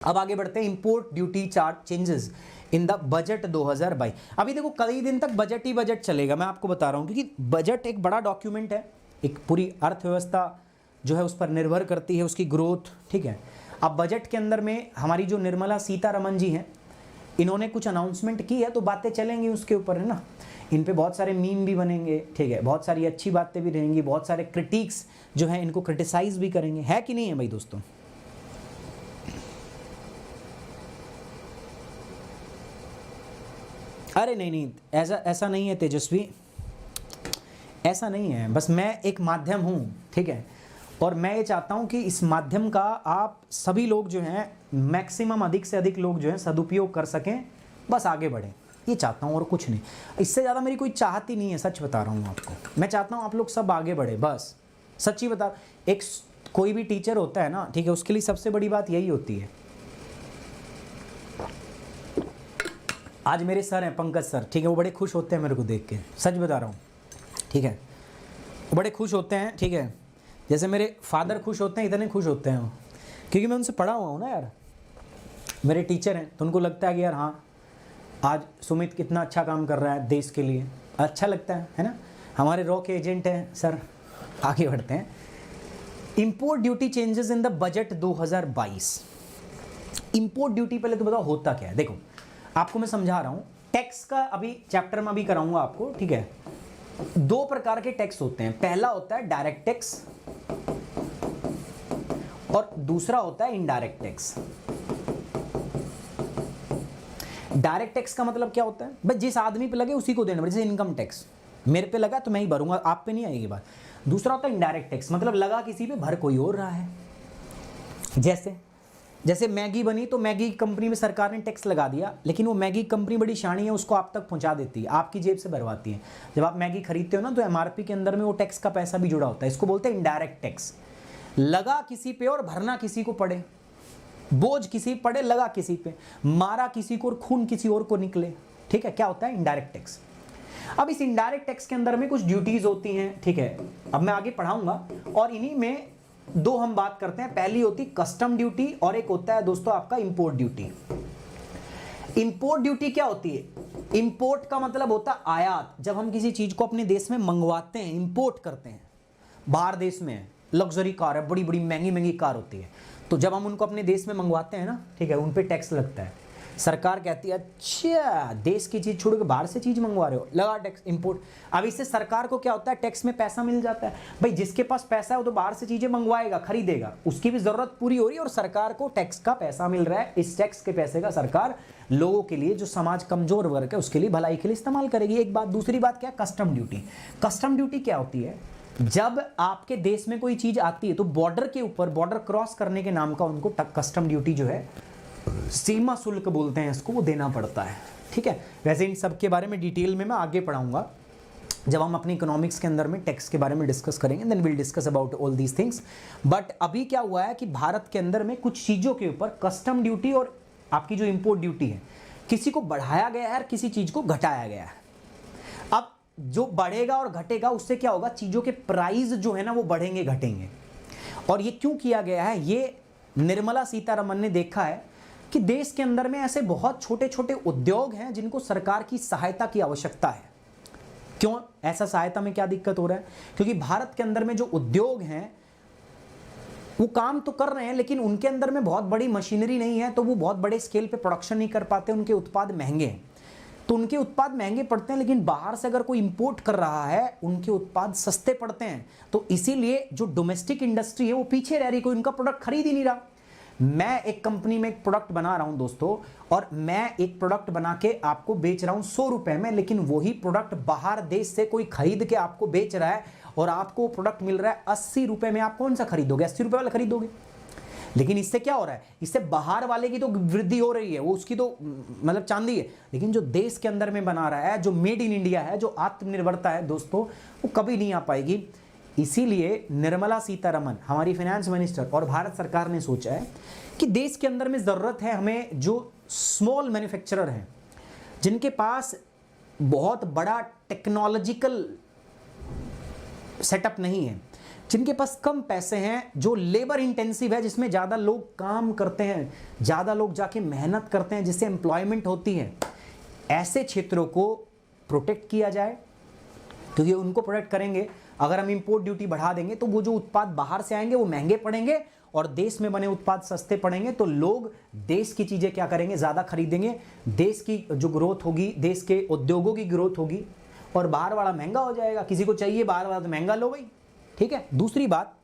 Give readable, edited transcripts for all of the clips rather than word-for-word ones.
अब आगे बढ़ते हैं, import duty charge changes in the budget 2022। अभी देखो कई दिन तक बजट ही बजट चलेगा, मैं आपको बता रहा हूँ, क्योंकि बजट एक बड़ा डॉक्यूमेंट है, एक पूरी अर्थव्यवस्था जो है उस पर निर्भर करती है, उसकी ग्रोथ, ठीक है। अब बजट के अंदर में हमारी जो निर्मला सीतारमण जी हैं, इन्होंने कुछ अनाउंसमेंट की है, तो बातें चलेंगी उसके ऊपर, है ना। इन पे बहुत सारे मीम भी बनेंगे, ठीक है, बहुत सारी अच्छी बातें भी रहेंगी, बहुत सारे क्रिटिक्स जो हैं इनको क्रिटिसाइज भी करेंगे, है कि नहीं है भाई दोस्तों। अरे नहीं, ऐसा नहीं है तेजस्वी, ऐसा नहीं है, बस मैं एक माध्यम हूँ, ठीक है, और मैं ये चाहता हूँ कि इस माध्यम का आप सभी लोग जो हैं मैक्सिमम, अधिक से अधिक लोग जो हैं सदुपयोग कर सकें, बस आगे बढ़ें, ये चाहता हूँ और कुछ नहीं। इससे ज़्यादा मेरी कोई चाहत ही नहीं है, सच बता रहा हूँ आपको। मैं चाहता हूँ आप लोग सब आगे बढ़े, बस सच्ची बता। एक कोई भी टीचर होता है ना, ठीक है, उसके लिए सबसे बड़ी बात यही होती है। आज मेरे सर हैं पंकज सर, ठीक है, वो बड़े खुश होते हैं मेरे को देख के, सच बता रहा हूँ, ठीक है, वो बड़े खुश होते हैं, ठीक है, जैसे मेरे फादर खुश होते हैं, इतने खुश होते हैं वो, क्योंकि मैं उनसे पढ़ा हुआ हूँ ना यार, मेरे टीचर हैं, तो उनको लगता है कि यार हाँ आज सुमित कितना अच्छा काम कर रहा है देश के लिए, अच्छा लगता है ना। हमारे रॉ के एजेंट हैं सर। आगे बढ़ते हैं, import duty changes in the budget 2022। Import duty पहले तो बताओ होता क्या है। देखो आपको मैं समझा रहा हूँ, टैक्स का अभी चैप्टर में अभी कराऊंगा आपको, ठीक है। दो प्रकार के टैक्स होते हैं, पहला होता है डायरेक्ट टैक्स और दूसरा होता है इनडायरेक्ट टैक्स। डायरेक्ट टैक्स का मतलब क्या होता है, भाई जिस आदमी पे लगे उसी को देना, जैसे इनकम टैक्स मेरे पे लगा तो मैं ही भरूंगा, आप पे नहीं आएगी बात। दूसरा होता है इनडायरेक्ट टैक्स, मतलब लगा किसी पे, भर कोई और रहा है। जैसे मैगी बनी तो मैगी कंपनी में सरकार ने टैक्स लगा दिया, लेकिन वो मैगी कंपनी बड़ी शानी है, उसको आप तक पहुंचा देती है, आपकी जेब से भरवाती है। जब आप मैगी खरीदते हो ना, तो एमआरपी के अंदर में वो टैक्स का पैसा भी जुड़ा होता है, इसको बोलते हैं इनडायरेक्ट टैक्स। लगा किसी पे और भरना किसी को पड़े, बोझ किसी पड़े, लगा किसी पे, मारा किसी को और खून किसी और को निकले, ठीक है, क्या होता है इनडायरेक्ट टैक्स। अब इस इनडायरेक्ट टैक्स के अंदर में कुछ ड्यूटीज होती हैं, ठीक है, अब मैं आगे पढ़ाऊंगा, और इन्हीं में दो हम बात करते हैं। पहली होती कस्टम ड्यूटी और एक होता है दोस्तों आपका इंपोर्ट ड्यूटी। इंपोर्ट ड्यूटी क्या होती है, इंपोर्ट का मतलब होता है आयात, जब हम किसी चीज को अपने देश में मंगवाते हैं, इंपोर्ट करते हैं, बाहर देश में लग्जरी कार है, बड़ी बड़ी महंगी महंगी कार होती है, तो जब हम उनको अपने देश में मंगवाते हैं ना, ठीक है, उन पे टैक्स लगता है। सरकार कहती है अच्छा देश की चीज छोड़ के बाहर से चीज मंगवा रहे हो, लगा टैक्स, इंपोर्ट। अब इससे सरकार को क्या होता है, टैक्स में पैसा मिल जाता है। भाई जिसके पास पैसा है वो तो बाहर से चीजें मंगवाएगा, खरीदेगा, उसकी भी जरूरत पूरी हो रही है और सरकार को टैक्स का पैसा मिल रहा है। इस टैक्स के पैसे का सरकार लोगों के लिए, जो समाज कमजोर वर्ग है उसके लिए, भलाई के लिए इस्तेमाल करेगी। एक बात। दूसरी बात क्या है, कस्टम ड्यूटी। कस्टम ड्यूटी क्या होती है, जब आपके देश में कोई चीज आती है तो बॉर्डर के ऊपर, बॉर्डर क्रॉस करने के नाम का उनको कस्टम ड्यूटी जो है, सीमा शुल्क बोलते हैं इसको, वो देना पड़ता है, ठीक है। वैसे इन सब के बारे में डिटेल में मैं आगे पढ़ाऊंगा जब हम अपनी इकोनॉमिक्स के अंदर में टैक्स के बारे में डिस्कस करेंगे, then will discuss about all these things. But अभी क्या हुआ है कि भारत के अंदर में कुछ चीजों के ऊपर कस्टम ड्यूटी और आपकी जो इंपोर्ट ड्यूटी है, किसी को बढ़ाया गया है और किसी चीज को घटाया गया है। अब जो बढ़ेगा और घटेगा उससे क्या होगा, चीजों के प्राइस जो है ना वो बढ़ेंगे घटेंगे। और ये क्यों किया गया है, ये निर्मला सीतारमण ने देखा है कि देश के अंदर में ऐसे बहुत छोटे छोटे उद्योग हैं जिनको सरकार की सहायता की आवश्यकता है। क्यों, ऐसा सहायता में क्या दिक्कत हो रहा है, क्योंकि भारत के अंदर में जो उद्योग हैं वो काम तो कर रहे हैं, लेकिन उनके अंदर में बहुत बड़ी मशीनरी नहीं है, तो वो बहुत बड़े स्केल पे प्रोडक्शन नहीं कर पाते, उनके उत्पाद महंगे हैं, तो उनके उत्पाद महंगे पड़ते हैं। लेकिन बाहर से अगर कोई इंपोर्ट कर रहा है, उनके उत्पाद सस्ते पड़ते हैं, तो इसीलिए जो डोमेस्टिक इंडस्ट्री है वो पीछे रह रही, कोई उनका प्रोडक्ट खरीद ही नहीं रहा। मैं एक कंपनी में एक प्रोडक्ट बना रहा हूं दोस्तों, और मैं एक प्रोडक्ट बना के आपको बेच रहा हूं 100 रुपए में, लेकिन वही प्रोडक्ट बाहर देश से कोई खरीद के आपको बेच रहा है और आपको प्रोडक्ट मिल रहा है 80 रुपए में। आप कौन सा खरीदोगे, 80 रुपए वाला खरीदोगे। लेकिन इससे क्या हो रहा है, इससे बाहर वाले की तो वृद्धि हो रही है, वो उसकी तो मतलब चांदी है, लेकिन जो देश के अंदर में बना रहा है, जो मेड इन इंडिया है, जो आत्मनिर्भरता है दोस्तों, वो कभी नहीं आ पाएगी। इसीलिए निर्मला सीतारमण हमारी फाइनेंस मिनिस्टर और भारत सरकार ने सोचा है कि देश के अंदर में जरूरत है हमें, जो स्मॉल मैन्युफैक्चरर हैं, जिनके पास बहुत बड़ा टेक्नोलॉजिकल सेटअप नहीं है, जिनके पास कम पैसे हैं, जो लेबर इंटेंसिव है, जिसमें ज़्यादा लोग काम करते हैं, ज़्यादा लोग जाके मेहनत करते हैं, जिससे एम्प्लॉयमेंट होती है, ऐसे क्षेत्रों को प्रोटेक्ट किया जाए। क्योंकि उनको प्रोटेक्ट करेंगे, अगर हम इंपोर्ट ड्यूटी बढ़ा देंगे तो वो जो उत्पाद बाहर से आएंगे वो महंगे पड़ेंगे और देश में बने उत्पाद सस्ते पड़ेंगे, तो लोग देश की चीज़ें क्या करेंगे, ज़्यादा खरीदेंगे, देश की जो ग्रोथ होगी, देश के उद्योगों की ग्रोथ होगी, और बाहर वाला महंगा हो जाएगा। किसी को चाहिए बाहर वाला तो महंगा लो भाई, ठीक है। दूसरी बात,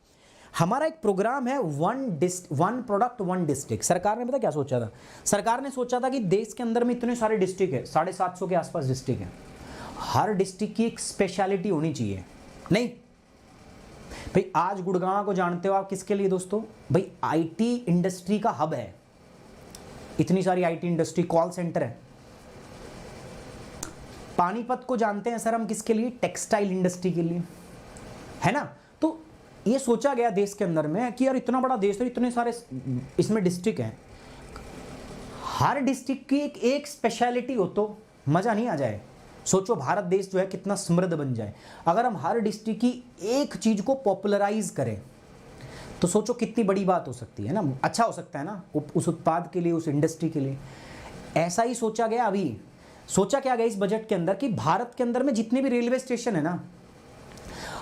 हमारा एक प्रोग्राम है वन प्रोडक्ट वन डिस्ट्रिक्ट। सरकार ने पता क्या सोचा था? सरकार ने सोचा था कि देश के अंदर में इतने सारे डिस्ट्रिक्ट है, 750 के आसपास डिस्ट्रिक्ट है, हर डिस्ट्रिक्ट की एक स्पेशलिटी होनी चाहिए। नहीं भाई, आज गुड़गांव को जानते हो आप किसके लिए दोस्तों? भाई आईटी इंडस्ट्री का हब है, इतनी सारी आईटी इंडस्ट्री, कॉल सेंटर है। पानीपत को जानते हैं सर हम किसके लिए? टेक्सटाइल इंडस्ट्री के लिए, है ना। तो ये सोचा गया देश के अंदर में कि यार इतना बड़ा देश है, इतने सारे इसमें डिस्ट्रिक्ट हैं, हर डिस्ट्रिक्ट की एक स्पेशलिटी हो तो मजा नहीं आ जाए? सोचो भारत देश जो है कितना समृद्ध बन जाए अगर हम हर डिस्ट्रिक्ट की एक चीज को पॉपुलराइज करें, तो सोचो कितनी बड़ी बात हो सकती है ना, अच्छा हो सकता है ना उस उत्पाद के लिए, उस इंडस्ट्री के लिए। ऐसा ही सोचा गया। अभी सोचा क्या गया इस बजट के अंदर कि भारत के अंदर में जितने भी रेलवे स्टेशन है ना,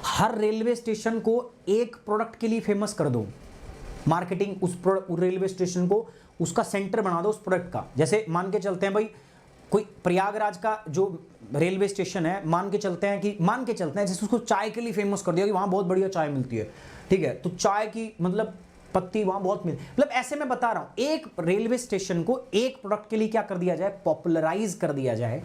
हर रेलवे स्टेशन को एक प्रोडक्ट के लिए फेमस कर दो, मार्केटिंग उस रेलवे स्टेशन को उसका सेंटर बना दो उस प्रोडक्ट का। जैसे मान के चलते हैं भाई, कोई प्रयागराज का जो रेलवे स्टेशन है, मान के चलते हैं जैसे उसको चाय के लिए फेमस कर दिया कि वहां बहुत बढ़िया चाय मिलती है, ठीक है, तो चाय की मतलब पत्ती वहां बहुत मिलती, मतलब ऐसे मैं बता रहा हूं, एक रेलवे स्टेशन को एक प्रोडक्ट के लिए क्या कर दिया जाए, पॉपुलराइज कर दिया जाए।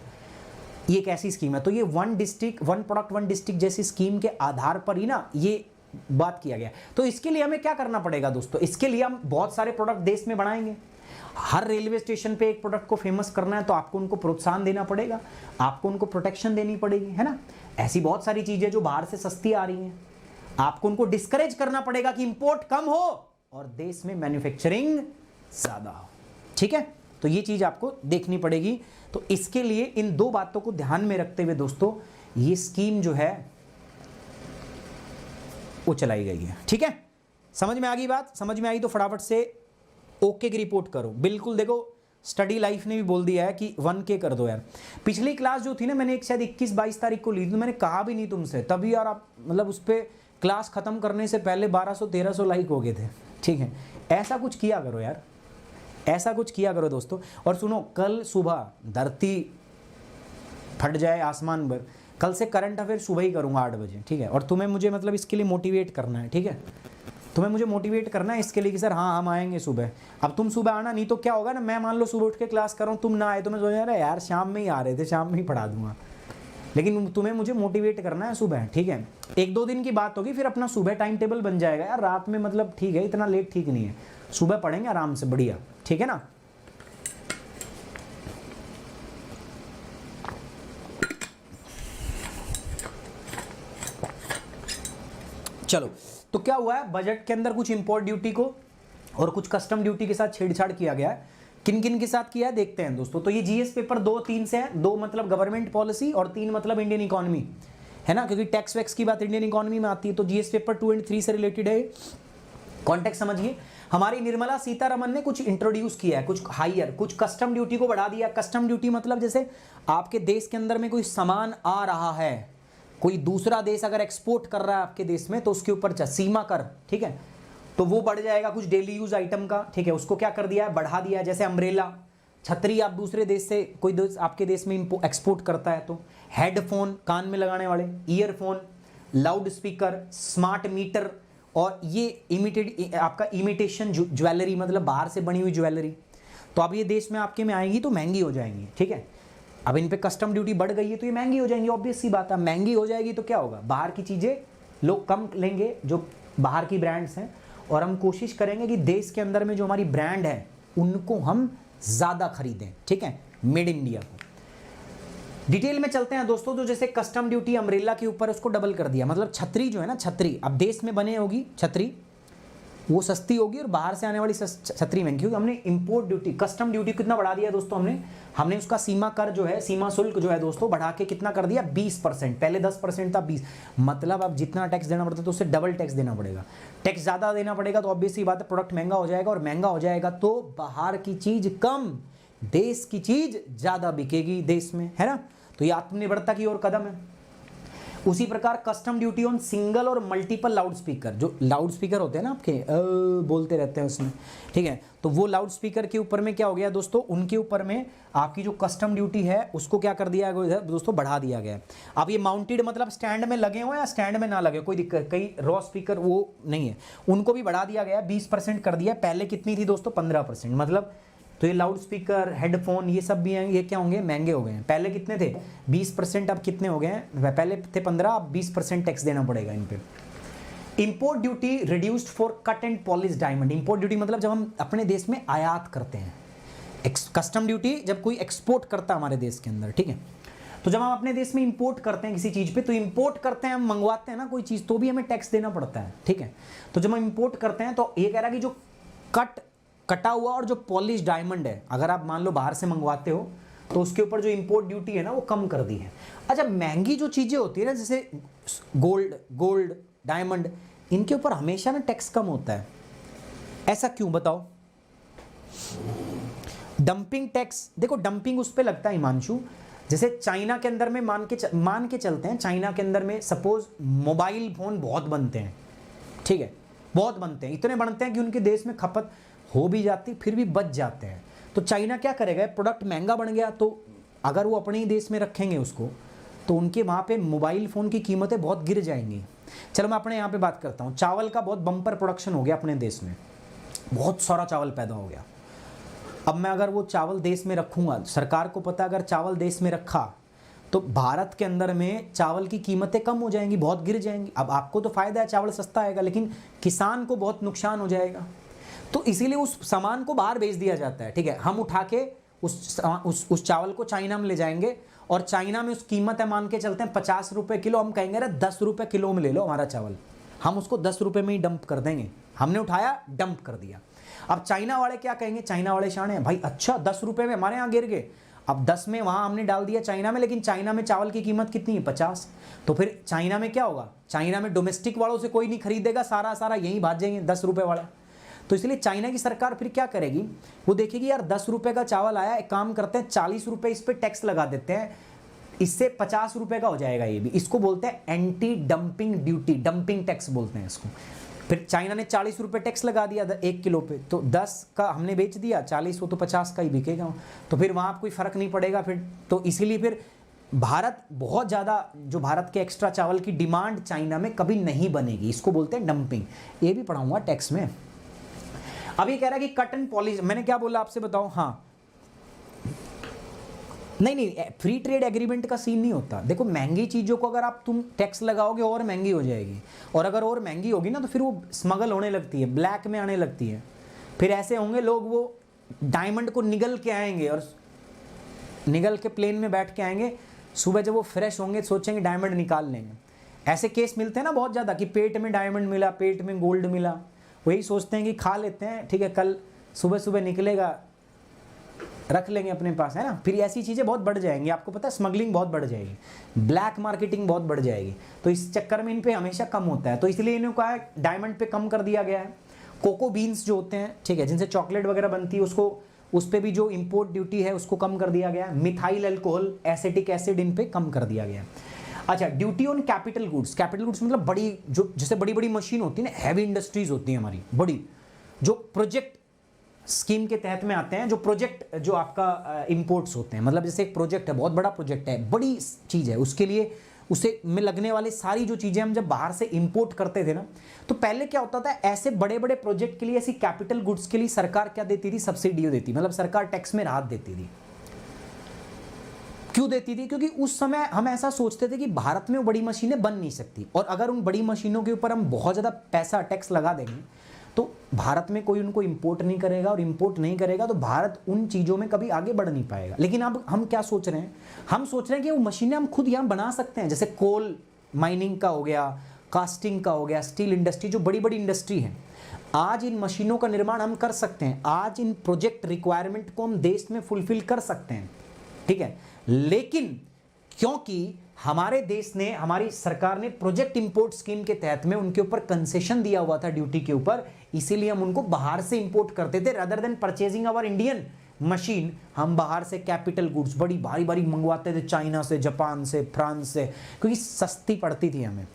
ये एक ऐसी स्कीम है। तो ये one district one product one district जैसी स्कीम के आधार पर ही ना ये बात किया गया। तो इसके लिए हमें क्या करना पड़ेगा दोस्तों? इसके लिए हम बहुत सारे प्रोडक्ट देश में बनाएंगे। हर रेलवे स्टेशन पे एक प्रोडक्ट को फेमस करना है तो आपको उनको प्रोत्साहन देना पड़ेगा, आपको उनको प्रोटेक्शन देनी पड़ेगी, है ना। ऐसी बहुत सारी चीजें जो बाहर से सस्ती आ रही हैं, आपको उनको डिस्करेज करना पड़ेगा कि इंपोर्ट कम हो और देश में मैन्युफैक्चरिंग ज्यादा हो, ठीक है। तो ये चीज आपको देखनी पड़ेगी। तो इसके लिए इन दो बातों को ध्यान में रखते हुए दोस्तों ये स्कीम जो है वो चलाई गई है, ठीक है। समझ में आ गई बात? समझ में आई तो फटाफट से ओके की रिपोर्ट करो। बिल्कुल देखो, स्टडी लाइफ ने भी बोल दिया है कि 1K कर दो यार। पिछली क्लास जो थी ना, मैंने एक शायद 21-22 तारीख को ली थी, तो मैंने कहा भी नहीं तुमसे तभी यार, आप मतलब उस पर क्लास खत्म करने से पहले 1200-1300 लाइक हो गए थे, ठीक है। ऐसा कुछ किया करो यार, ऐसा कुछ किया करो दोस्तों। और सुनो, कल सुबह धरती फट जाए आसमान पर, कल से करंट अफेयर सुबह ही करूँगा 8 बजे, ठीक है। और तुम्हें मुझे मतलब इसके लिए मोटिवेट करना है, ठीक है, तुम्हें मुझे मोटिवेट करना है इसके लिए कि सर हाँ हम आएंगे सुबह। अब तुम सुबह आना, नहीं तो क्या होगा ना, मैं मान लो सुबह उठ के क्लास कर रहा हूँ, तुम ना आए तो मैं सोच रहा यार शाम में ही आ रहे थे, शाम में ही पढ़ा दूंगा। लेकिन तुम्हें मुझे मोटिवेट करना है सुबह, ठीक है। 1-2 दिन की बात होगी, फिर अपना सुबह टाइम टेबल बन जाएगा यार। रात में मतलब ठीक है, इतना लेट ठीक नहीं है, सुबह पढ़ेंगे आराम से, बढ़िया, ठीक है ना। चलो, तो क्या हुआ है, बजट के अंदर कुछ इंपोर्ट ड्यूटी को और कुछ कस्टम ड्यूटी के साथ छेड़छाड़ किया गया है। किन किन के साथ किया है देखते हैं दोस्तों। तो ये जीएस पेपर 2-3 से है, 2 मतलब गवर्नमेंट पॉलिसी और 3 मतलब इंडियन इकोनॉमी, है ना, क्योंकि टैक्स वैक्स की बात इंडियन इकोनॉमी में आती है। तो जीएस पेपर 2 और 3 से रिलेटेड है। कॉन्टेक्स्ट समझिए, हमारी निर्मला सीतारमन ने कुछ इंट्रोड्यूस किया है, कुछ हायर, कुछ कस्टम ड्यूटी को बढ़ा दिया। कस्टम ड्यूटी मतलब जैसे आपके देश के अंदर में कोई सामान आ रहा है, कोई दूसरा देश अगर एक्सपोर्ट कर रहा है आपके देश में, तो उसके ऊपर सीमा कर, ठीक है, तो वो बढ़ जाएगा कुछ डेली यूज आइटम का, ठीक है, उसको क्या कर दिया है, बढ़ा दिया है। जैसे अम्ब्रेला, छतरी आप दूसरे देश से, कोई देश आपके देश में एक्सपोर्ट करता है तो, हेडफोन कान में लगाने वाले, earphone, loud speaker, smart meter, और ये आपका इमिटेशन ज्वेलरी, मतलब बाहर से बनी हुई ज्वेलरी, तो अब ये देश में आपके में आएंगी तो महंगी हो जाएंगी, ठीक है। अब इन पे कस्टम ड्यूटी बढ़ गई है तो ये महंगी हो जाएंगी, ऑब्वियस सी बात है। महंगी हो जाएगी तो क्या होगा, बाहर की चीज़ें लोग कम लेंगे, जो बाहर की ब्रांड्स हैं, और हम कोशिश करेंगे कि देश के अंदर में जो हमारी ब्रांड है उनको हम ज़्यादा खरीदें, ठीक है, मेड इंडिया को। डिटेल में चलते हैं दोस्तों। तो जैसे कस्टम ड्यूटी अम्ब्रेला के ऊपर उसको डबल कर दिया, मतलब छतरी जो है ना, छतरी अब देश में बने होगी छतरी, वो सस्ती होगी और बाहर से आने वाली छतरी महंगी होगी। हमने इंपोर्ट ड्यूटी, कस्टम ड्यूटी कितना बढ़ा दिया दोस्तों, हमने उसका सीमा कर जो है, सीमा शुल्क जो है दोस्तों बढ़ा के कितना कर दिया 20%। पहले 10% था, 20, मतलब अब जितना टैक्स देना पड़ता तो उससे डबल टैक्स देना पड़ेगा। टैक्स ज़्यादा देना पड़ेगा तो ऑब्वियस सी बात है प्रोडक्ट महंगा हो जाएगा, और महंगा हो जाएगा तो बाहर की चीज़ कम, देश की चीज़ ज़्यादा बिकेगी देश में, है ना। तो ये आत्मनिर्भरता की ओर कदम है। उसी प्रकार कस्टम ड्यूटी ऑन सिंगल और मल्टीपल लाउड स्पीकर, जो लाउड स्पीकर होते हैं ना आपके बोलते रहते हैं उसमें, ठीक है, तो वो लाउड स्पीकर के ऊपर में क्या हो गया दोस्तों, उनके ऊपर में आपकी जो कस्टम ड्यूटी है उसको क्या कर दिया गया दोस्तों, बढ़ा दिया गया। अब ये माउंटेड मतलब स्टैंड में लगे हुए या स्टैंड में ना लगे, कोई दिक्कत, कई रॉ स्पीकर वो नहीं है, उनको भी बढ़ा दिया गया, 20% कर दिया। पहले कितनी थी दोस्तों, 15%, मतलब तो ये लाउड स्पीकर, हेडफोन, ये सब भी हैं, ये क्या होंगे, महंगे हो गए हैं। पहले कितने थे 20%, अब कितने हो गए हैं, पहले थे 15, अब 20% टैक्स देना पड़ेगा इन पे। Import duty reduced for cut and polish diamond. Import duty मतलब जब हम अपने देश में आयात करते हैं, कस्टम ड्यूटी जब कोई एक्सपोर्ट करता है हमारे देश के अंदर, ठीक है, तो जब हम अपने देश में इंपोर्ट करते हैं किसी चीज़ पे, तो इंपोर्ट करते हैं, हम मंगवाते हैं ना कोई चीज़, तो भी हमें टैक्स देना पड़ता है, ठीक है। तो जब हम इंपोर्ट करते हैं तो ये कह रहा है कि जो कटा हुआ और जो पॉलिश डायमंड है, अगर आप मान लो बाहर से मंगवाते हो तो उसके ऊपर जो इंपोर्ट ड्यूटी है ना वो कम कर दी है। अच्छा, महंगी जो चीज़ें होती है ना, जैसे गोल्ड, डायमंड, इनके ऊपर हमेशा ना टैक्स कम होता है, ऐसा क्यों बताओ। डंपिंग टैक्स, देखो डंपिंग उस पर लगता है हिमांशु, जैसे चाइना के अंदर में मान के चलते हैं, चाइना के अंदर में सपोज मोबाइल फोन बहुत बनते हैं, ठीक है, बहुत बनते हैं, इतने बनते हैं कि उनके देश में खपत हो भी जाती फिर भी बच जाते हैं। तो चाइना क्या करेगा, प्रोडक्ट महंगा बन गया तो अगर वो अपने ही देश में रखेंगे उसको, तो उनके वहाँ पे मोबाइल फ़ोन की कीमतें बहुत गिर जाएंगी। चलो मैं अपने यहाँ पे बात करता हूँ, चावल का बहुत बम्पर प्रोडक्शन हो गया अपने देश में, बहुत सारा चावल पैदा हो गया। अब मैं अगर वो चावल देश में रखूँगा, सरकार को पता अगर चावल देश में रखा तो भारत के अंदर में चावल की कीमतें कम हो जाएंगी, बहुत गिर जाएंगी। अब आपको तो फ़ायदा है, चावल सस्ता आएगा, लेकिन किसान को बहुत नुकसान हो जाएगा। तो इसीलिए उस सामान को बाहर भेज दिया जाता है, ठीक है, हम उठा के उस चावल को चाइना में ले जाएंगे, और चाइना में उस कीमत है मान के चलते हैं 50 रुपये किलो, हम कहेंगे अरे 10 रुपये किलो में ले लो हमारा चावल, हम उसको 10 रुपये में ही डंप कर देंगे, हमने उठाया डंप कर दिया। अब चाइना वाले क्या कहेंगे, चाइना वाले शाणे हैं भाई, अच्छा 10 रुपये में हमारे यहाँ गिर गए, अब 10 में वहाँ हमने डाल दिया चाइना में, लेकिन चाइना में चावल की कीमत कितनी है 50, तो फिर चाइना में क्या होगा, चाइना में डोमेस्टिक वालों से कोई नहीं खरीदेगा, सारा यहीं भाजेंगे 10 रुपये वाला। तो इसलिए चाइना की सरकार फिर क्या करेगी, वो देखेगी यार 10 रुपये का चावल आया, एक काम करते हैं 40 रुपये इस पर टैक्स लगा देते हैं, इससे 50 रुपये का हो जाएगा ये भी। इसको बोलते हैं anti dumping duty, dumping tax बोलते हैं इसको। फिर चाइना ने 40 रुपये टैक्स लगा दिया 1 किलो पे, तो 10 का हमने बेच दिया, 40 हो तो 50 का ही बिकेगा, तो फिर वहाँ कोई फ़र्क नहीं पड़ेगा फिर। तो इसीलिए फिर भारत बहुत ज़्यादा, जो भारत के एक्स्ट्रा चावल की डिमांड चाइना में कभी नहीं बनेगी, इसको बोलते हैं डंपिंग। ये भी पढ़ाऊँगा टैक्स में। अब ये कह रहा है कि कट एंड पॉलिश, मैंने क्या बोला आपसे बताओ, हाँ नहीं, फ्री ट्रेड एग्रीमेंट का सीन नहीं होता। देखो महंगी चीज़ों को अगर आप तुम टैक्स लगाओगे और महंगी हो जाएगी, और अगर और महंगी होगी ना तो फिर वो स्मगल होने लगती है, ब्लैक में आने लगती है। फिर ऐसे होंगे लोग, वो डायमंड को निगल के आएंगे, और निगल के प्लेन में बैठ के आएंगे, सुबह जब वो फ्रेश होंगे सोचेंगे डायमंड निकाल लेंगे। ऐसे केस मिलते हैं ना बहुत ज़्यादा, कि पेट में डायमंड मिला, पेट में गोल्ड मिला, वही सोचते हैं कि खा लेते हैं, ठीक है, कल सुबह सुबह निकलेगा, रख लेंगे अपने पास, है ना। फिर ऐसी चीज़ें बहुत बढ़ जाएंगी, आपको पता है स्मगलिंग बहुत बढ़ जाएगी, ब्लैक मार्केटिंग बहुत बढ़ जाएगी, तो इस चक्कर में इन पे हमेशा कम होता है। तो इसलिए इन्होंने कहा है डायमंड पे कम कर दिया गया है। कोको बीन्स जो होते हैं, ठीक है, जिनसे चॉकलेट वगैरह बनती है, उसको उस पर भी जो इंपोर्ट ड्यूटी है उसको कम कर दिया गया है। मिथाइल अल्कोहल, एसिटिक एसिड, इन पे कम कर दिया गया है। अच्छा, duty on capital goods. Capital goods मतलब बड़ी, जो जैसे बड़ी बड़ी मशीन होती है ना, हैवी इंडस्ट्रीज होती है हमारी बड़ी, जो प्रोजेक्ट स्कीम के तहत में आते हैं, जो प्रोजेक्ट जो आपका इंपोर्ट्स होते हैं, मतलब जैसे एक प्रोजेक्ट है, बहुत बड़ा प्रोजेक्ट है, बड़ी चीज़ है, उसके लिए उसे में लगने वाली सारी जो चीज़ें हम जब बाहर से इंपोर्ट करते थे ना, तो पहले क्या होता था, ऐसे बड़े बड़े प्रोजेक्ट के लिए, ऐसी कैपिटल गुड्स के लिए सरकार क्या देती थी, सब्सिडी देती, मतलब सरकार टैक्स में राहत देती थी। क्यों देती थी? क्योंकि उस समय हम ऐसा सोचते थे कि भारत में वो बड़ी मशीनें बन नहीं सकती, और अगर उन बड़ी मशीनों के ऊपर हम बहुत ज़्यादा पैसा टैक्स लगा देंगे तो भारत में कोई उनको इंपोर्ट नहीं करेगा, और इंपोर्ट नहीं करेगा तो भारत उन चीज़ों में कभी आगे बढ़ नहीं पाएगा। लेकिन अब हम क्या सोच रहे हैं, हम सोच रहे हैं कि वो मशीनें हम खुद यहाँ बना सकते हैं, जैसे कोल माइनिंग का हो गया, कास्टिंग का हो गया, स्टील इंडस्ट्री, जो बड़ी बड़ी इंडस्ट्री है, आज इन मशीनों का निर्माण हम कर सकते हैं, आज इन प्रोजेक्ट रिक्वायरमेंट को हम देश में फुलफिल कर सकते हैं, ठीक है। लेकिन क्योंकि हमारे देश ने, हमारी सरकार ने प्रोजेक्ट इंपोर्ट स्कीम के तहत में उनके ऊपर कंसेशन दिया हुआ था ड्यूटी के ऊपर, इसीलिए हम उनको बाहर से इंपोर्ट करते थे rather than purchasing our Indian machine. हम बाहर से कैपिटल गुड्स बड़ी भारी भारी मंगवाते थे, चाइना से, जापान से, फ्रांस से, क्योंकि सस्ती पड़ती थी हमें।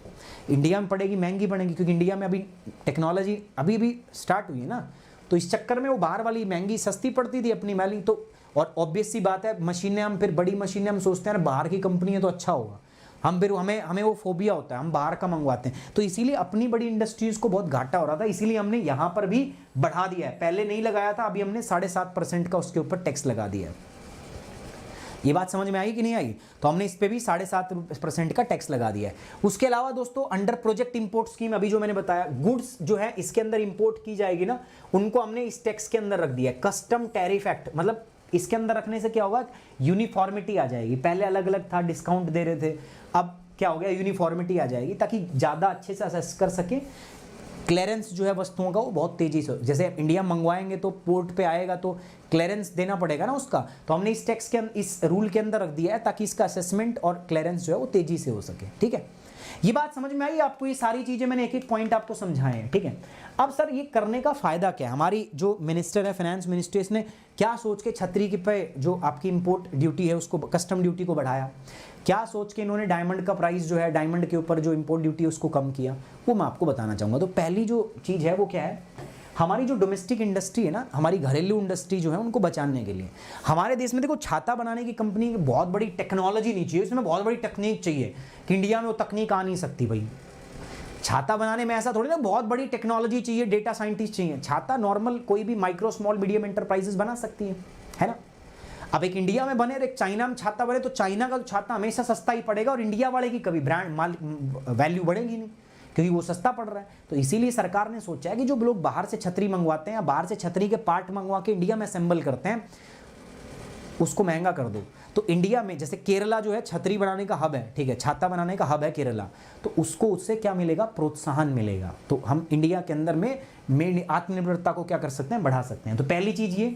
इंडिया में पड़ेगी महंगी पड़ेगी, क्योंकि इंडिया में अभी टेक्नोलॉजी अभी भी स्टार्ट हुई है ना, तो इस चक्कर में वो बाहर वाली महंगी सस्ती पड़ती थी अपनी वाली। तो और ऑब्वियस सी बात है, मशीनें हम फिर बड़ी मशीनें हम सोचते हैं बाहर की कंपनी है तो अच्छा होगा, हम फिर हमें वो फोबिया होता है, हम बाहर का मंगवाते हैं। तो इसीलिए अपनी बड़ी इंडस्ट्रीज को बहुत घाटा हो रहा था, इसीलिए हमने यहाँ पर भी बढ़ा दिया है। पहले नहीं लगाया था, अभी हमने 7.5% का उसके ऊपर टैक्स लगा दिया है। ये बात समझ में आई कि नहीं आई? तो हमने इस पे भी 7.5% का टैक्स लगा दिया है। उसके अलावा दोस्तों अंडर प्रोजेक्ट इंपोर्ट स्कीम, अभी जो मैंने बताया, गुड्स जो है इसके अंदर इंपोर्ट की जाएगी ना, उनको हमने इस टैक्स के अंदर रख दिया है। कस्टम टैरिफ एक्ट, मतलब इसके अंदर रखने से क्या होगा, यूनिफॉर्मिटी आ जाएगी। पहले अलग अलग था, डिस्काउंट दे रहे थे, अब क्या हो गया, यूनिफॉर्मिटी आ जाएगी, ताकि ज़्यादा अच्छे से असेस कर सके। क्लियरेंस जो है वस्तुओं का वो बहुत तेजी से, जैसे इंडिया मंगवाएंगे तो पोर्ट पे आएगा तो क्लियरेंस देना पड़ेगा ना उसका, तो हमने इस टैक्स के इस रूल के अंदर रख दिया है ताकि इसका असेसमेंट और क्लियरेंस जो है वो तेजी से हो सके, ठीक है। ये बात समझ में आई आपको? ये सारी चीजें मैंने एक एक पॉइंट आपको समझाए हैं, ठीक है। अब सर ये करने का फायदा क्या है? हमारी जो मिनिस्टर है, फाइनेंस मिनिस्टर, इसने क्या सोच के छतरी के पे जो आपकी इंपोर्ट ड्यूटी है उसको, कस्टम ड्यूटी को बढ़ाया, क्या सोच के इन्होंने डायमंड का प्राइस जो है, डायमंड के ऊपर जो इंपोर्ट ड्यूटी है उसको कम किया, वो मैं आपको बताना चाहूँगा। तो पहली जो चीज़ है वो क्या है, हमारी जो डोमेस्टिक इंडस्ट्री है ना, हमारी घरेलू इंडस्ट्री जो है उनको बचाने के लिए हमारे देश में देखो, छाता बनाने की कंपनी की बहुत बड़ी टेक्नोलॉजी नहीं चाहिए, उसमें बहुत बड़ी टेक्निक चाहिए, कि इंडिया में वो तकनीक आ नहीं सकती भाई। छाता बनाने में ऐसा थोड़ी ना बहुत बड़ी टेक्नोलॉजी चाहिए, डेटा साइंटिस्ट चाहिए। छाता नॉर्मल कोई भी माइक्रो स्मॉल मीडियम एंटरप्राइजेस बना सकती है ना। अब एक इंडिया में बने और एक चाइना में छाता बने, तो चाइना का छाता हमेशा सस्ता ही पड़ेगा और इंडिया वाले की कभी ब्रांड वैल्यू बढ़ेगी नहीं, क्योंकि वो सस्ता पड़ रहा है। तो इसीलिए सरकार ने सोचा है कि जो लोग बाहर से छतरी मंगवाते हैं या बाहर से छतरी के पार्ट मंगवा के इंडिया में असेंबल करते हैं, उसको महंगा कर दो। तो इंडिया में जैसे केरला जो है छतरी बनाने का हब है, ठीक है, छाता बनाने का हब है केरला, तो उसको उससे क्या मिलेगा, प्रोत्साहन मिलेगा। तो हम इंडिया के अंदर में आत्मनिर्भरता को क्या कर सकते हैं, बढ़ा सकते हैं। तो पहली चीज ये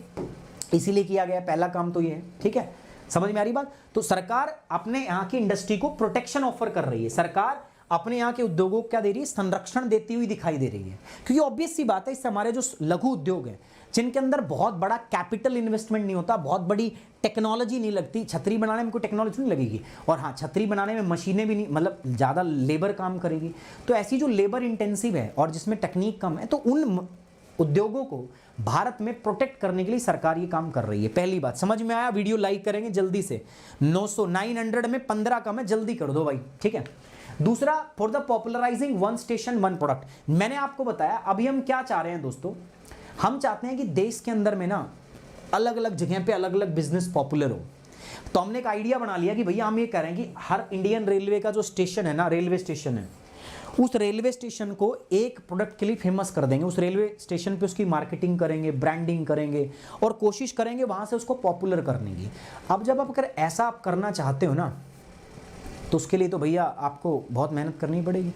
इसीलिए किया गया, पहला काम तो ये है, ठीक है। समझ में आ रही बात? तो सरकार अपने यहाँ की इंडस्ट्री को प्रोटेक्शन ऑफर कर रही है, सरकार अपने यहाँ के उद्योगों को क्या दे रही है, संरक्षण देती हुई दिखाई दे रही है। क्योंकि ऑब्वियस सी बात है, इससे हमारे जो लघु उद्योग हैं, जिनके अंदर बहुत बड़ा कैपिटल इन्वेस्टमेंट नहीं होता, बहुत बड़ी टेक्नोलॉजी नहीं लगती, छतरी बनाने में कोई टेक्नोलॉजी नहीं लगेगी, और हाँ छतरी बनाने में मशीनें भी नहीं, मतलब ज़्यादा लेबर काम करेगी। तो ऐसी जो लेबर इंटेंसिव है और जिसमें टेक्निक कम है, तो उन उद्योगों को भारत में प्रोटेक्ट करने के लिए सरकार ये काम कर रही है। पहली बात समझ में आया? वीडियो लाइक करेंगे जल्दी से, 900 में 15 कम है, जल्दी कर दो भाई, ठीक है। दूसरा, for the popularising one station one product, मैंने आपको बताया अभी हम क्या चाह रहे हैं दोस्तों, हम चाहते हैं कि देश के अंदर में ना अलग अलग जगह पे अलग अलग बिजनेस पॉपुलर हो। तो हमने एक आइडिया बना लिया कि भैया हम ये कह रहे हैं कि हर इंडियन रेलवे का जो स्टेशन है ना, रेलवे स्टेशन है, उस रेलवे स्टेशन को एक प्रोडक्ट के लिए फेमस कर देंगे। उस रेलवे स्टेशन पे उसकी मार्केटिंग करेंगे, ब्रांडिंग करेंगे और कोशिश करेंगे वहां से उसको पॉपुलर करने की। अब जब आप अगर ऐसा आप करना चाहते हो ना, तो उसके लिए तो भैया आपको बहुत मेहनत करनी पड़ेगी,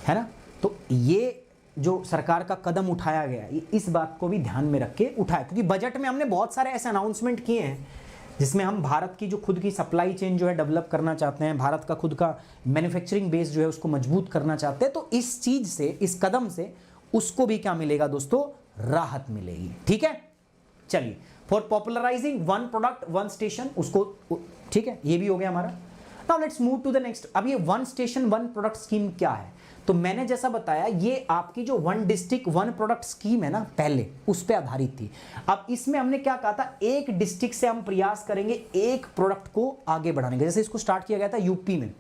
है ना। तो ये जो सरकार का कदम उठाया गया, इस बात को भी ध्यान में रख के उठाया, क्योंकि बजट में हमने बहुत सारे ऐसे अनाउंसमेंट किए हैं जिसमें हम भारत की जो खुद की सप्लाई चेन जो है डेवलप करना चाहते हैं, भारत का खुद का मैन्युफैक्चरिंग बेस जो है उसको मजबूत करना चाहते हैं। तो इस चीज से, इस कदम से उसको भी क्या मिलेगा दोस्तों, राहत मिलेगी, ठीक है। चलिए, for popularising one product one station, उसको, ठीक है, ये भी हो गया हमारा। Now let's move to the next. अब ये one station one product scheme क्या है? तो मैंने जैसा बताया, ये आपकी जो one district one product scheme है ना, पहले उस पर आधारित थी। अब इसमें हमने क्या कहा था, एक डिस्ट्रिक्ट से हम प्रयास करेंगे एक प्रोडक्ट को आगे बढ़ाने का। जैसे इसको स्टार्ट किया गया था यूपी में,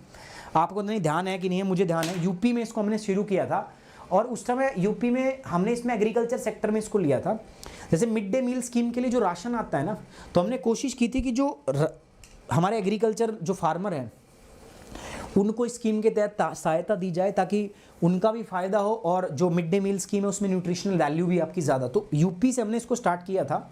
आपको नहीं ध्यान है कि नहीं है, मुझे ध्यान है, यूपी में इसको हमने शुरू किया था। और उस समय यूपी में हमने इसमें एग्रीकल्चर सेक्टर में इसको लिया था। जैसे मिड डे मील स्कीम के लिए जो राशन आता है ना, तो हमने कोशिश की थी कि जो हमारे एग्रीकल्चर जो फार्मर हैं उनको स्कीम के तहत सहायता दी जाए, ताकि उनका भी फायदा हो, और जो मिड डे मील स्कीम है उसमें न्यूट्रिशनल वैल्यू भी आपकी ज़्यादा। तो यूपी से हमने इसको स्टार्ट किया था।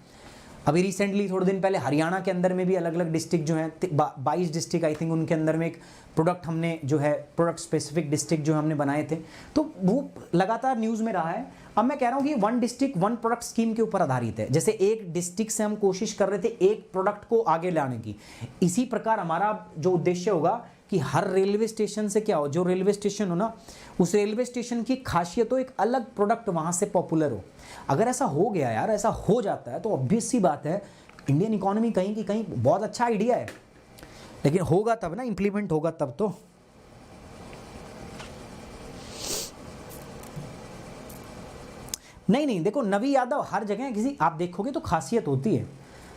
अभी रिसेंटली थोड़े दिन पहले हरियाणा के अंदर में भी अलग अलग डिस्ट्रिक्ट जो हैं, 22 डिस्ट्रिक्ट आई थिंक, उनके अंदर में एक प्रोडक्ट हमने जो है, प्रोडक्ट स्पेसिफिक डिस्ट्रिक्ट जो हमने बनाए थे। तो वो लगातार न्यूज़ में रहा है। अब मैं कह रहा हूं कि one district one product scheme के ऊपर आधारित है। जैसे एक डिस्ट्रिक्ट से हम कोशिश कर रहे थे एक प्रोडक्ट को आगे लाने की, इसी प्रकार हमारा जो उद्देश्य होगा कि हर रेलवे स्टेशन से क्या हो, जो रेलवे स्टेशन हो ना, उस रेलवे स्टेशन की खासियत हो, एक अलग प्रोडक्ट वहां से पॉपुलर हो। अगर ऐसा हो गया यार, ऐसा हो जाता है तो ऑब्वियस सी बात है इंडियन इकोनॉमी कहीं की कहीं बहुत अच्छा आइडिया है, लेकिन होगा तब ना, इंप्लीमेंट होगा तब तो। नहीं देखो नवी यादव, हर जगह किसी आप देखोगे तो खासियत होती है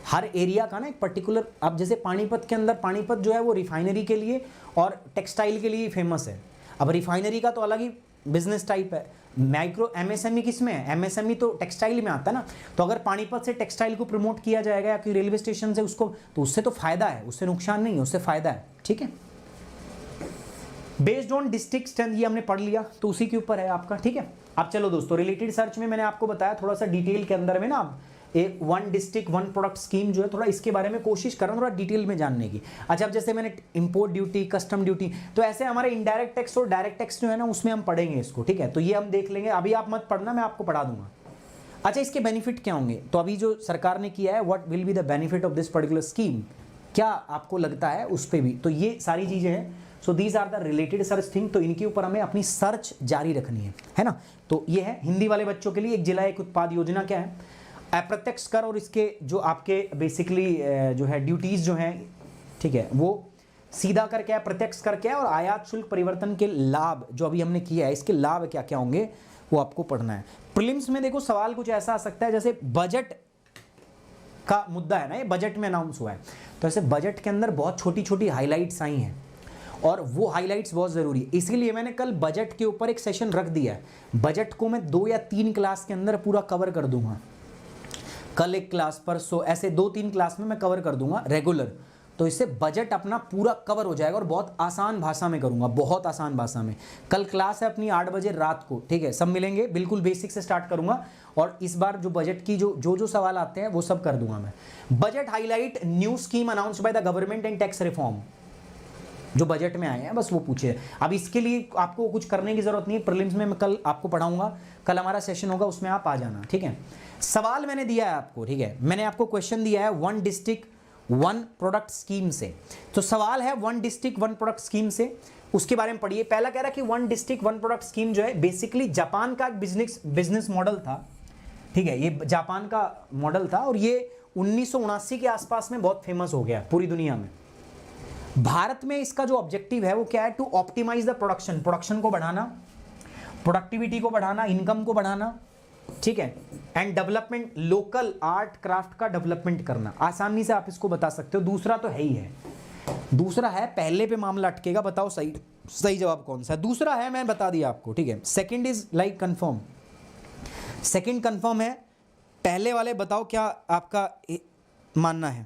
हर एरिया का ना, एक पर्टिकुलर। अब जैसे पानीपत के अंदर, पानीपत जो है वो रिफाइनरी के लिए और टेक्सटाइल के लिए फेमस है। अब रिफाइनरी का तो अलग ही बिजनेस टाइप है। माइक्रो एमएसएमई किस में है? एमएसएमई तो टेक्सटाइल में आता है ना। तो अगर पानीपत से टेक्सटाइल को प्रमोट किया जाएगा या कि रेलवे स्टेशन से उसको, तो उससे तो फायदा है, उससे नुकसान नहीं है, उससे फायदा है। ठीक है, बेस्ड ऑन डिस्ट्रिक्ट स्ट्रेंथ, ये हमने पढ़ लिया, तो उसी के ऊपर है आपका। ठीक है, अब चलो दोस्तों, रिलेटेड सर्च में मैंने आपको बताया थोड़ा सा डिटेल के अंदर में ना, आप एक one district one product scheme जो है, थोड़ा इसके बारे में कोशिश कर रहा हूँ थोड़ा डिटेल में जानने की। अच्छा, अब जैसे मैंने इंपोर्ट ड्यूटी, कस्टम ड्यूटी, तो ऐसे हमारे इनडायरेक्ट टैक्स और डायरेक्ट टैक्स जो है ना, उसमें हम पढ़ेंगे इसको। ठीक है, तो ये हम देख लेंगे, अभी आप मत पढ़ना, मैं आपको पढ़ा दूंगा। अच्छा, इसके बेनिफिट क्या होंगे? तो अभी जो सरकार ने किया है, what will be the benefit of this particular scheme, क्या आपको लगता है उस पर भी, तो ये सारी चीजें हैं। So these are the related search thing, तो इनके ऊपर हमें अपनी सर्च जारी रखनी है ना। तो ये है हिंदी वाले बच्चों के लिए, एक जिला एक उत्पाद योजना क्या है, अप्रत्यक्ष कर और इसके जो आपके बेसिकली जो है ड्यूटीज जो हैं, ठीक है, वो सीधा कर क्या है, प्रत्यक्ष कर क्या है, और आयात शुल्क परिवर्तन के लाभ जो अभी हमने किया है, इसके लाभ क्या क्या होंगे वो आपको पढ़ना है। प्रीलिम्स में देखो सवाल कुछ ऐसा आ सकता है, जैसे बजट का मुद्दा है ना, ये बजट में अनाउंस हुआ है, तो ऐसे बजट के अंदर बहुत छोटी छोटी हाईलाइट्स आई हैं, और वो हाइलाइट्स बहुत ज़रूरी है। इसीलिए मैंने कल बजट के ऊपर एक सेशन रख दिया है। बजट को मैं 2 या 3 क्लास के अंदर पूरा कवर कर दूंगा, कल एक क्लास, परसों, ऐसे 2-3 क्लास में मैं कवर कर दूंगा रेगुलर। तो इससे बजट अपना पूरा कवर हो जाएगा, और बहुत आसान भाषा में करूंगा, बहुत आसान भाषा में। कल क्लास है अपनी 8 बजे रात को, ठीक है, सब मिलेंगे, बिल्कुल बेसिक से स्टार्ट करूंगा, और इस बार जो बजट की जो सवाल आते हैं वो सब कर दूंगा मैं। Budget highlight new scheme announced by the government and tax reform, जो बजट में आए हैं बस वो पूछे। अब इसके लिए आपको कुछ करने की जरूरत नहीं है, प्रीलिम्स में मैं कल आपको पढ़ाऊंगा, कल हमारा सेशन होगा, उसमें आप आ जाना। ठीक है, सवाल मैंने दिया है आपको, ठीक है, मैंने आपको क्वेश्चन दिया है one district one product scheme से। तो सवाल है one district one product scheme से, उसके बारे में पढ़िए। पहला कह रहा है कि one district one product scheme जो है बेसिकली जापान का एक बिजनेस मॉडल था। ठीक है, ये जापान का मॉडल था, और ये 1979 के आसपास में बहुत फेमस हो गया पूरी दुनिया में। भारत में इसका जो ऑब्जेक्टिव है वो क्या है, टू ऑप्टिमाइज द प्रोडक्शन को बढ़ाना, प्रोडक्टिविटी को बढ़ाना, इनकम को बढ़ाना, ठीक है, and development, local art craft का डेवलपमेंट करना। आसानी से आप इसको बता सकते हो। दूसरा तो है ही है, दूसरा है, पहले पे मामला अटकेगा, बताओ सही जवाब कौन सा है। दूसरा है, मैं बता दिया आपको, ठीक है। Second is like confirm, second confirm है, पहले वाले बताओ क्या आपका मानना है।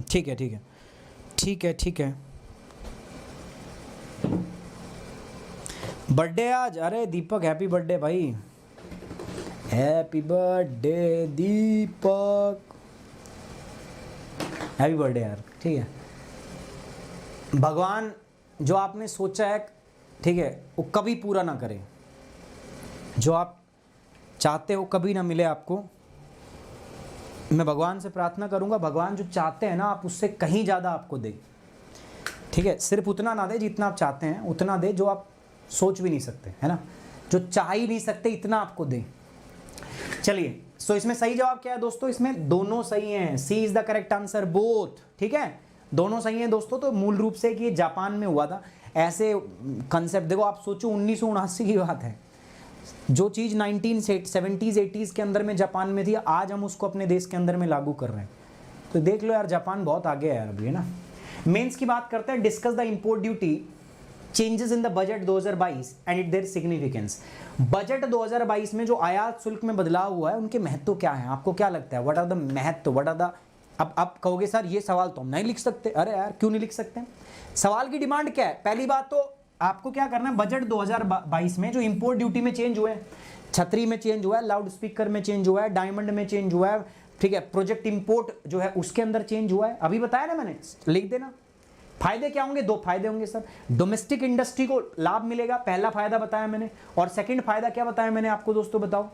ठीक है, ठीक है, ठीक है, ठीक है। बर्थडे आज, अरे दीपक हैप्पी बर्थडे भाई, हैप्पी बर्थडे दीपक, हैप्पी बर्थडे यार। ठीक है, भगवान जो आपने सोचा है, ठीक है, वो कभी पूरा ना करे। जो आप चाहते हो कभी ना मिले आपको। मैं भगवान से प्रार्थना करूंगा भगवान जो चाहते हैं ना आप उससे कहीं ज़्यादा आपको दे, ठीक है। सिर्फ उतना ना दे जितना आप चाहते हैं, उतना दे जो आप सोच भी नहीं सकते, है ना, जो चाह ही नहीं सकते इतना आपको दे। चलिए, सो इसमें सही जवाब क्या है दोस्तों? इसमें दोनों सही हैं, C is the correct answer, both, ठीक है, दोनों सही हैं दोस्तों। तो मूल रूप से कि ये जापान में हुआ था ऐसे कंसेप्ट। देखो आप सोचो 1979 की बात है, जो चीज़ 1970s 80s के अंदर में जापान में थी, आज हम उसको अपने देश के अंदर में लागू कर रहे हैं। तो देख लो यार, जापान बहुत आगे है यार अभी, है ना। मेंस की बात करते हैं, discuss the import duty changes in the budget 2022 and it their significance. Budget 2022 में जो आयात शुल्क में बदलाव हुआ है उनके महत्व क्या है, आपको क्या लगता है? व्हाट आर द महत्व, व्हाट आर द, अब आप कहोगे सर ये सवाल तो हम नहीं लिख सकते। अरे यार क्यों नहीं लिख सकते? सवाल की डिमांड क्या है? पहली बात तो आपको क्या करना है, बजट 2022 में जो इंपोर्ट ड्यूटी में चेंज हुए हैं, छतरी में चेंज हुआ है, लाउड स्पीकर में चेंज हुआ है, डायमंड में चेंज हुआ है, ठीक है, प्रोजेक्ट इंपोर्ट जो है उसके अंदर चेंज हुआ है, अभी बताया ना मैंने, लिख देना। फायदे क्या होंगे? दो फायदे होंगे सर। डोमेस्टिक इंडस्ट्री को लाभ मिलेगा, पहला फायदा बताया मैंने। और सेकंड फायदा क्या बताया मैंने आपको दोस्तों, बताओ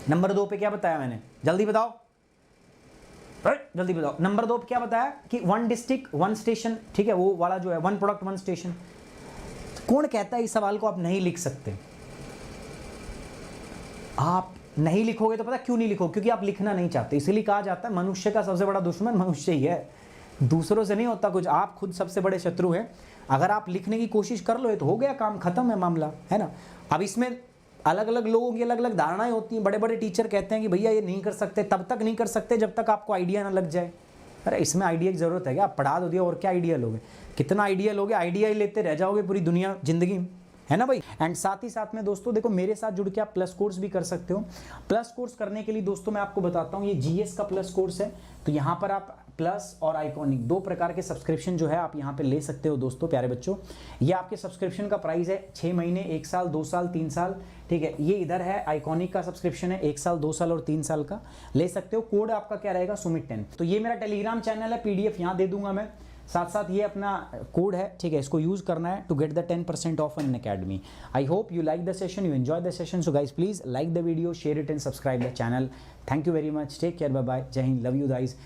नंबर 2 पे क्या बताया मैंने, जल्दी बताओ, जल्दी बताओ। नंबर 2 पे क्या बताया कि 1 डिस्ट्रिक्ट 1 स्टेशन, ठीक है, वो वाला जो है 1 प्रोडक्ट 1 स्टेशन। कौन कहता है इस सवाल को आप नहीं लिख सकते? आप नहीं लिखोगे तो पता क्यों नहीं लिखोगे? क्योंकि आप लिखना नहीं चाहते। इसलिए कहा जाता है मनुष्य का सबसे बड़ा दुश्मन मनुष्य ही है, दूसरों से नहीं होता कुछ, आप खुद सबसे बड़े शत्रु हैं। अगर आप लिखने की कोशिश कर लो तो हो गया काम, खत्म है मामला, है ना। अब इसमें अलग अलग लोगों की अलग अलग धारणाएं होती हैं। बड़े बड़े टीचर कहते हैं कि भैया ये नहीं कर सकते, तब तक नहीं कर सकते जब तक आपको आइडिया ना लग जाए। अरे इसमें आइडिया की जरूरत है क्या? आप पढ़ा दो दिया और क्या आइडिया लोगे? कितना आइडिया लोगे? आइडिया ही लेते रह जाओगे पूरी दुनिया जिंदगी में, है ना भाई। एंड साथ ही साथ में दोस्तों देखो, मेरे साथ जुड़ के आप प्लस कोर्स भी कर सकते हो। प्लस कोर्स करने के लिए दोस्तों मैं आपको बताता हूँ, ये जीएस का प्लस कोर्स है। तो यहाँ पर आप प्लस और आइकॉनिक 2 प्रकार के सब्सक्रिप्शन जो है आप यहाँ पे ले सकते हो दोस्तों, प्यारे बच्चों। ये आपके सब्सक्रिप्शन का प्राइस है 6 महीने, 1 साल, 2 साल, 3 साल, ठीक है। ये इधर है आइकॉनिक का सब्सक्रिप्शन है 1 साल, 2 साल और 3 साल का, ले सकते हो। कोड आपका क्या रहेगा? सुमित 10। तो ये मेरा टेलीग्राम चैनल है, पीडीएफ यहाँ दे दूंगा मैं, साथ साथ ये अपना कोड है, ठीक है, इसको यूज करना है to get the 10% off in academy. I hope you like the session, you enjoy the session. So guys please like the video, share it and subscribe the channel. Thank you very much, take care, bye bye, जय Hind, love you guys.